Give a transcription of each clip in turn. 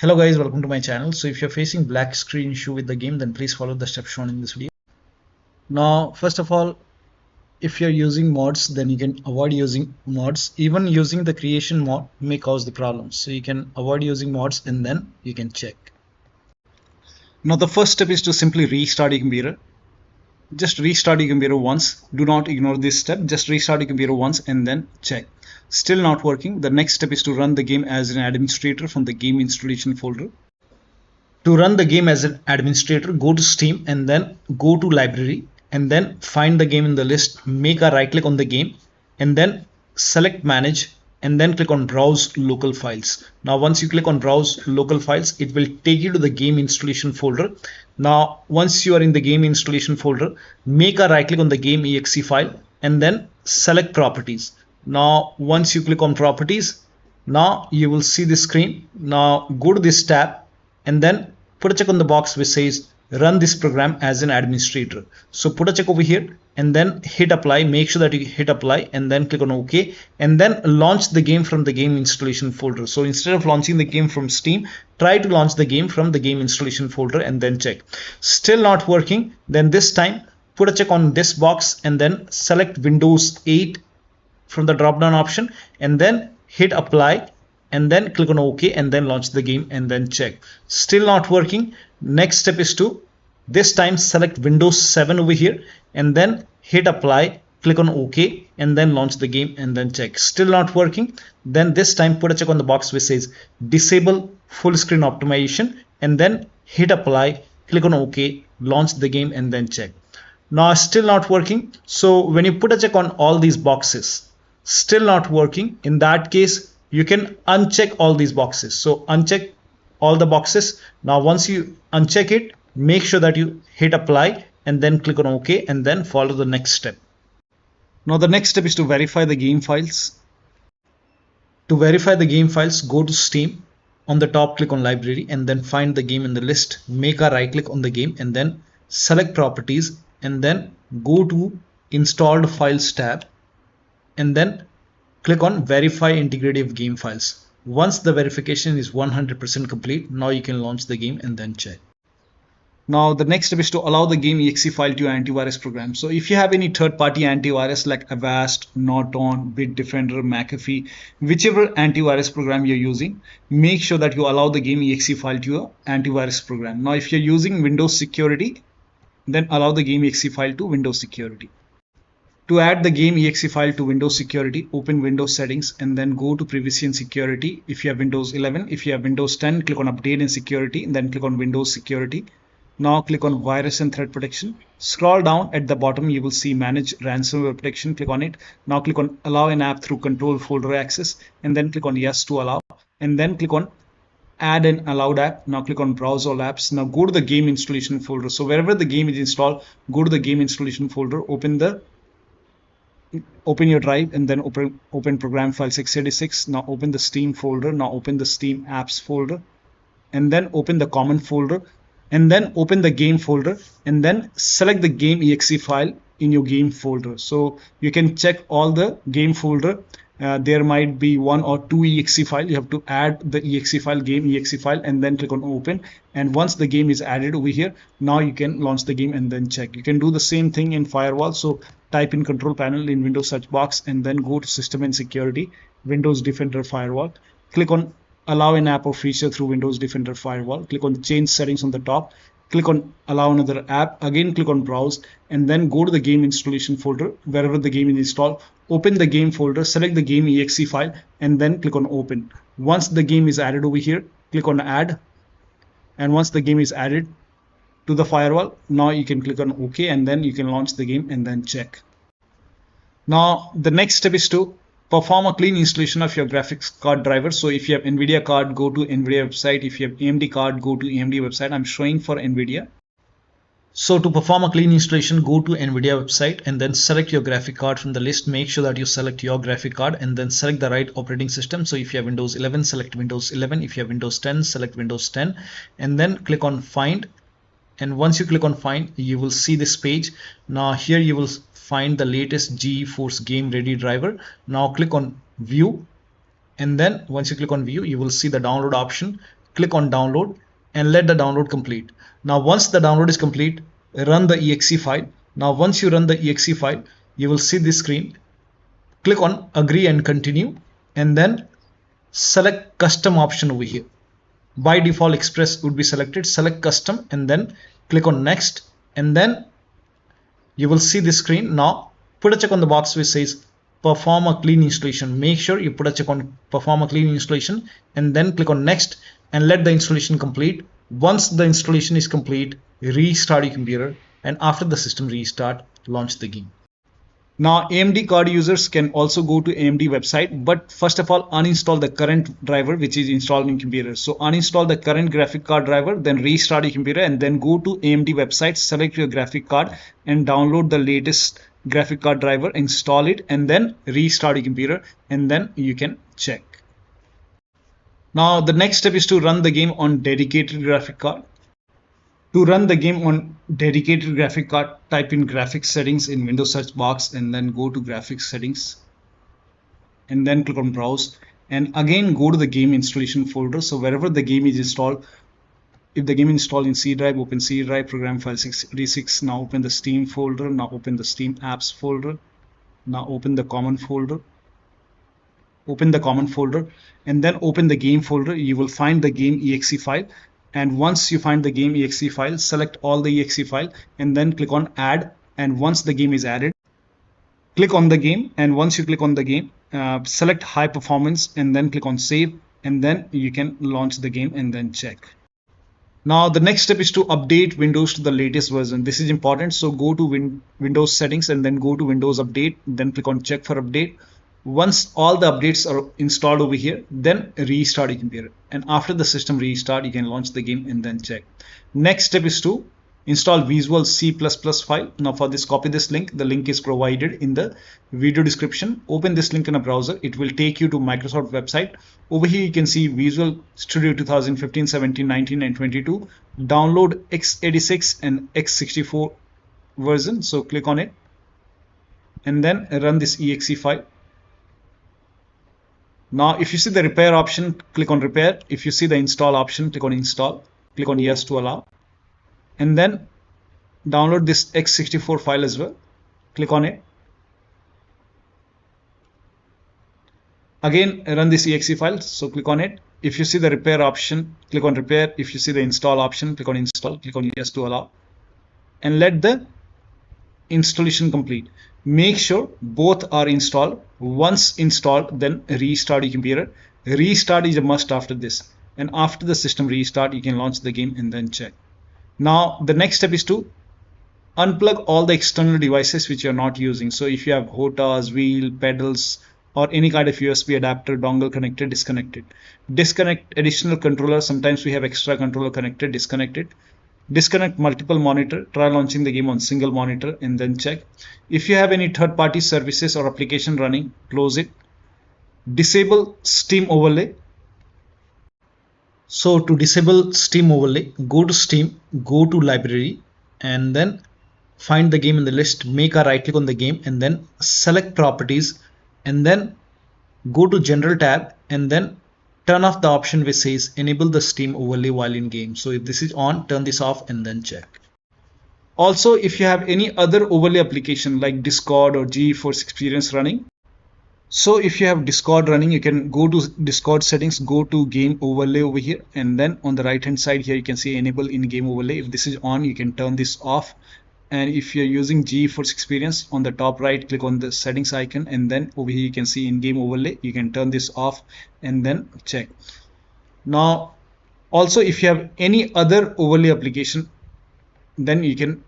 Hello guys, welcome to my channel. So if you're facing black screen issue with the game, then please follow the steps shown in this video. Now, first of all, if you're using mods, then you can avoid using mods. Even using the creation mod may cause the problems. So you can avoid using mods and then you can check. Now the first step is to simply restart your computer. Just restart your computer once. Do not ignore this step. Just restart your computer once and then check. Still not working. The next step is to run the game as an administrator from the game installation folder. To run the game as an administrator, go to Steam and then go to library and then find the game in the list. Make a right click on the game and then select manage and then click on browse local files. Now once you click on browse local files, it will take you to the game installation folder. Now once you are in the game installation folder, make a right click on the game exe file and then select properties. Now once you click on properties, now you will see the screen. Now go to this tab and then put a check on the box which says run this program as an administrator. So put a check over here and then hit apply. Make sure that you hit apply and then click on OK and then launch the game from the game installation folder. So instead of launching the game from Steam, try to launch the game from the game installation folder and then check. Still not working, then this time put a check on this box and then select Windows 8 from the drop down option and then hit apply and then click on OK and then launch the game and then check. Still not working. Next step is to this time select Windows 7 over here and then hit apply, click on OK and then launch the game and then check. Still not working. Then this time put a check on the box which says disable full screen optimization and then hit apply, click on OK, launch the game and then check. Now still not working. So when you put a check on all these boxes, still not working, in that case you can uncheck all these boxes. So uncheck all the boxes. Now once you uncheck it, make sure that you hit apply and then click on OK and then follow the next step. Now the next step is to verify the game files. To verify the game files, go to Steam. On the top, click on library and then find the game in the list. Make a right click on the game and then select properties and then go to installed files tab and then click on verify integrity of game files. Once the verification is 100% complete, now you can launch the game and then check. Now the next step is to allow the game exe file to your antivirus program. So if you have any third-party antivirus like Avast, Norton, Bitdefender, McAfee, whichever antivirus program you're using, make sure that you allow the game exe file to your antivirus program. Now if you're using Windows Security, then allow the game exe file to Windows Security. To add the game exe file to Windows Security, open Windows Settings and then go to Privacy and Security. If you have Windows 11, if you have Windows 10, click on Update and Security and then click on Windows Security. Now click on Virus and Threat Protection. Scroll down at the bottom, you will see Manage Ransomware Protection. Click on it. Now click on Allow an app through Control Folder Access and then click on Yes to allow and then click on Add an allowed app. Now click on Browse all apps. Now go to the game installation folder. So wherever the game is installed, go to the game installation folder, open your drive and then open program file 686. Now open the Steam folder. Now open the Steam apps folder and then open the common folder and then open the game folder and then select the game exe file in your game folder. So you can check all the game folder. There might be one or two exe file. You have to add the exe file, game exe file, and then click on open. And once the game is added over here, now you can launch the game and then check. You can do the same thing in Firewall. So type in control panel in Windows search box and then go to System and Security, Windows Defender Firewall. Click on allow an app or feature through Windows Defender Firewall. Click on change settings on the top. Click on allow another app. Again click on browse and then go to the game installation folder wherever the game is installed. Open the game folder, select the game exe file and then click on open. Once the game is added over here, click on add. And once the game is added to the firewall, now you can click on OK and then you can launch the game and then check. Now the next step is to perform a clean installation of your graphics card driver. So if you have NVIDIA card, go to NVIDIA website. If you have AMD card, go to AMD website. I'm showing for NVIDIA. So to perform a clean installation, go to NVIDIA website and then select your graphic card from the list. Make sure that you select your graphic card and then select the right operating system. So if you have Windows 11, select Windows 11. If you have Windows 10, select Windows 10 and then click on Find. And once you click on Find, you will see this page. Now here you will find the latest GeForce Game Ready driver. Now click on View and then once you click on View, you will see the download option. click on download and let the download complete. Now once the download is complete, run the exe file. Now once you run the exe file, you will see this screen. Click on agree and continue, and then select custom option over here. By default express would be selected. Select custom and then click on next, and then you will see this screen. Now put a check on the box which says perform a clean installation. Make sure you put a check on perform a clean installation and then click on next and let the installation complete. Once the installation is complete, restart your computer, and after the system restart, launch the game. Now AMD card users can also go to AMD website, but first of all uninstall the current driver which is installed in computer. So uninstall the current graphic card driver, then restart your computer and then go to AMD website, select your graphic card and download the latest graphic card driver, install it and then restart your computer, and then you can check. Now the next step is to run the game on dedicated graphic card. To run the game on dedicated graphic card, type in graphics settings in Windows search box and then go to graphics settings and then click on browse, and again go to the game installation folder. So wherever the game is installed, if the game is installed in C drive, open C drive, program file 686. Now open the Steam folder. Now open the Steam apps folder. Now open the common folder. Open the common folder and then open the game folder. You will find the game exe file. And once you find the game exe file, select all the exe file and then click on add. And once the game is added, click on the game. And once you click on the game, select high performance and then click on save, and then you can launch the game and then check. Now the next step is to update Windows to the latest version. This is important. So go to Windows settings and then go to Windows update, then click on check for update. Once all the updates are installed over here, then restart your computer, and after the system restart you can launch the game and then check. Next step is to install Visual C++ file. Now for this, copy this link. The link is provided in the video description. Open this link in a browser. It will take you to Microsoft website. Over here you can see Visual Studio 2015, 17, 19 and 22. Download x86 and x64 version. So click on it and then run this exe file. Now if you see the repair option, click on repair. If you see the install option, click on install. Click on yes to allow. And then download this x64 file as well. Click on it. Again run this exe file. So click on it. If you see the repair option, click on repair. If you see the install option, click on install. Click on yes to allow. And let the installation complete. Make sure both are installed. Once installed, then restart your computer. Restart is a must after this, and after the system restart you can launch the game and then check. Now the next step is to unplug all the external devices which you are not using. So if you have HOTAs, wheel, pedals or any kind of USB adapter, dongle connected, disconnect it. Disconnect additional controller. Sometimes we have extra controller connected, disconnect it. Disconnect multiple monitor, try launching the game on single monitor and then check. If you have any third-party services or application running, close it. Disable Steam overlay. So to disable Steam overlay, go to Steam, go to library and then find the game in the list, make a right click on the game and then select properties and then go to general tab and then turn off the option which says enable the Steam overlay while in game. So if this is on, turn this off and then check. Also, if you have any other overlay application like Discord or GeForce Experience running, so if you have Discord running, you can go to Discord settings, go to game overlay over here, and then on the right hand side here you can see enable in-game overlay. If this is on, you can turn this off. And if you're using GeForce Experience, on the top right, click on the settings icon and then over here you can see in-game overlay. You can turn this off and then check. Now also if you have any other overlay application, then you can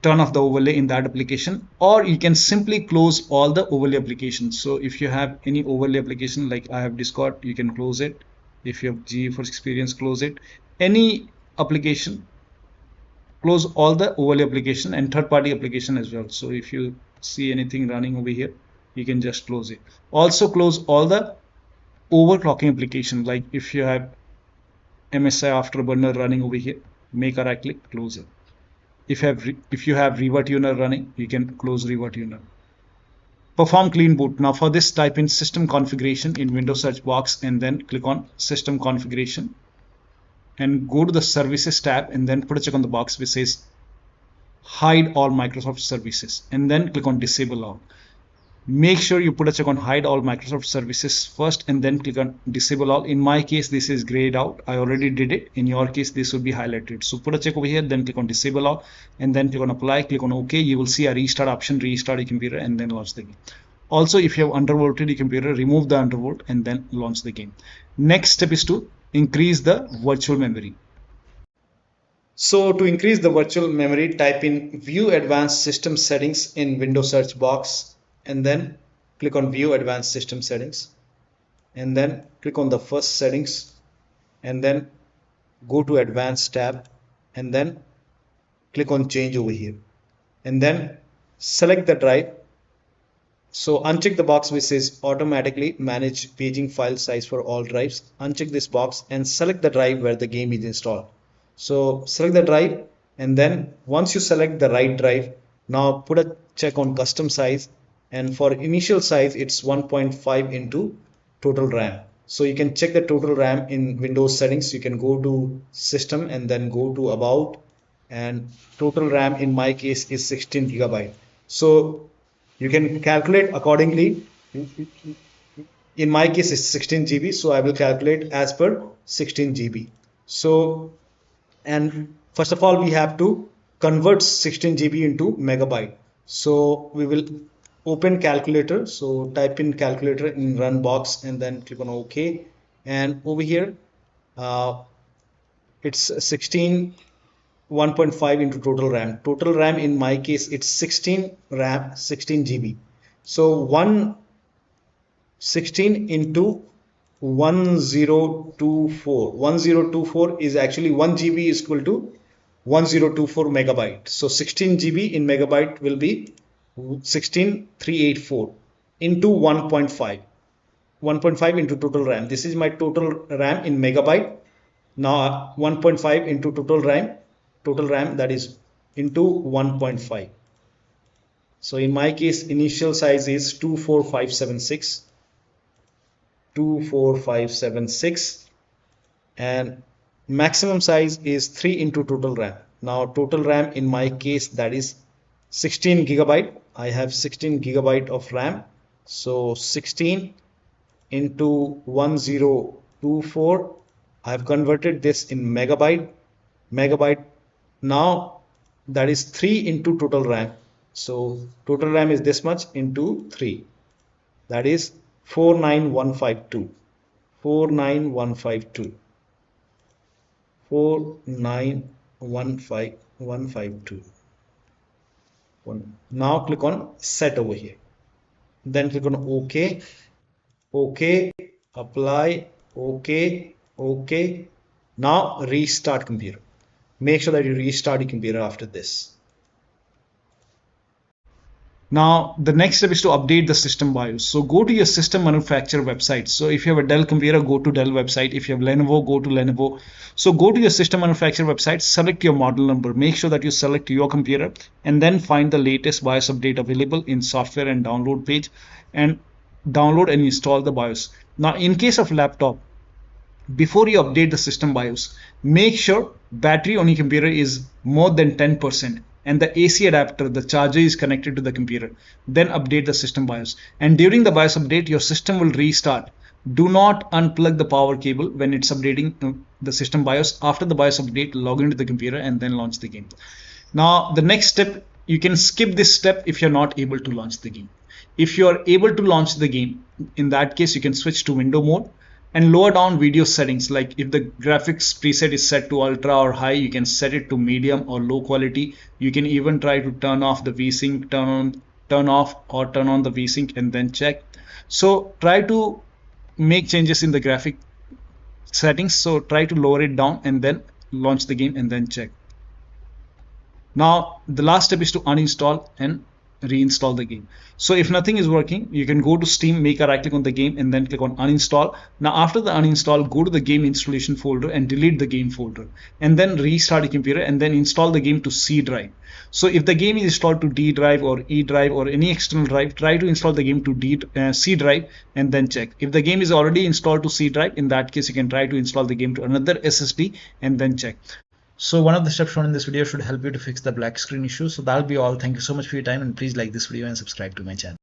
turn off the overlay in that application, or you can simply close all the overlay applications. So if you have any overlay application like I have Discord, you can close it. If you have GeForce Experience, close it. Any application, close all the overlay application and third-party application as well. So if you see anything running over here, you can just close it. Also close all the overclocking application, like if you have MSI Afterburner running over here, make a right click, close it. If you have ReverTuner running, you can close ReverTuner. Perform clean boot. Now for this, type in system configuration in Windows search box and then click on system configuration. and go to the services tab and then put a check on the box which says hide all Microsoft services and then click on disable all. Make sure you put a check on hide all Microsoft services first and then click on disable all. In my case, this is grayed out. I already did it. In your case, this would be highlighted. So put a check over here, then click on disable all and then click on apply, click on OK. You will see a restart option, restart your computer and then launch the game. Also, if you have undervolted your computer, remove the undervolt and then launch the game. Next step is to increase the virtual memory. So to increase the virtual memory, type in view advanced system settings in Windows search box and then click on view advanced system settings and then click on the first settings and then go to advanced tab and then click on change over here and then select the drive. So uncheck the box which says automatically manage paging file size for all drives. Uncheck this box and select the drive where the game is installed. So select the drive and then once you select the right drive, now put a check on custom size and for initial size it's 1.5 into total RAM. So you can check the total RAM in Windows settings. You can go to system and then go to about and total RAM in my case is 16 GB. So you can calculate accordingly. In my case it's 16 GB, so I will calculate as per 16 GB. So and first of all we have to convert 16 GB into megabyte. So we will open calculator. So type in calculator in run box and then click on OK. And over here it's 1.5 into total RAM. Total RAM in my case it's 16 RAM, 16 GB. So 16 into 1024. 1024 is actually 1 GB is equal to 1024 megabyte. So 16 GB in megabyte will be 16384 into 1.5. 1.5 into total RAM. This is my total RAM in megabyte. Now 1.5 into total RAM that is into 1.5. So in my case initial size is 24576 and maximum size is 3 into total RAM. Now total RAM in my case that is 16 GB. I have 16 GB of RAM. So 16 into 1024. I have converted this in megabyte. Now that is 3 into total RAM. So total RAM is this much into 3. That is 49152. 49152. 4915152. Now click on set over here. Then click on OK. OK. Apply. OK. OK. Now restart computer. Make sure that you restart your computer after this. Now the next step is to update the system BIOS. So go to your system manufacturer website. So if you have a Dell computer, go to Dell website. If you have Lenovo, go to Lenovo. So go to your system manufacturer website, select your model number, make sure that you select your computer and then find the latest BIOS update available in software and download page and download and install the BIOS. Now in case of laptop, before you update the system BIOS, make sure battery on your computer is more than 10% and the AC adapter, the charger is connected to the computer. Then update the system BIOS. And during the BIOS update, your system will restart. Do not unplug the power cable when it's updating the system BIOS. After the BIOS update, log into the computer and then launch the game. Now the next step, you can skip this step if you're not able to launch the game. If you're able to launch the game, in that case you can switch to window mode and lower down video settings. Like if the graphics preset is set to ultra or high, you can set it to medium or low quality. You can even try to turn off the VSync, turn off or turn on the VSync and then check. So try to make changes in the graphic settings. So try to lower it down and then launch the game and then check. Now the last step is to uninstall and reinstall the game. So if nothing is working, you can go to Steam, make a right click on the game, and then click on uninstall. Now after the uninstall, go to the game installation folder and delete the game folder, and then restart your computer and then install the game to C drive. So if the game is installed to D drive or E drive or any external drive, try to install the game to C drive and then check. If the game is already installed to C drive, in that case you can try to install the game to another SSD and then check. So one of the steps shown in this video should help you to fix the black screen issue. So that'll be all. Thank you so much for your time, and please like this video and subscribe to my channel.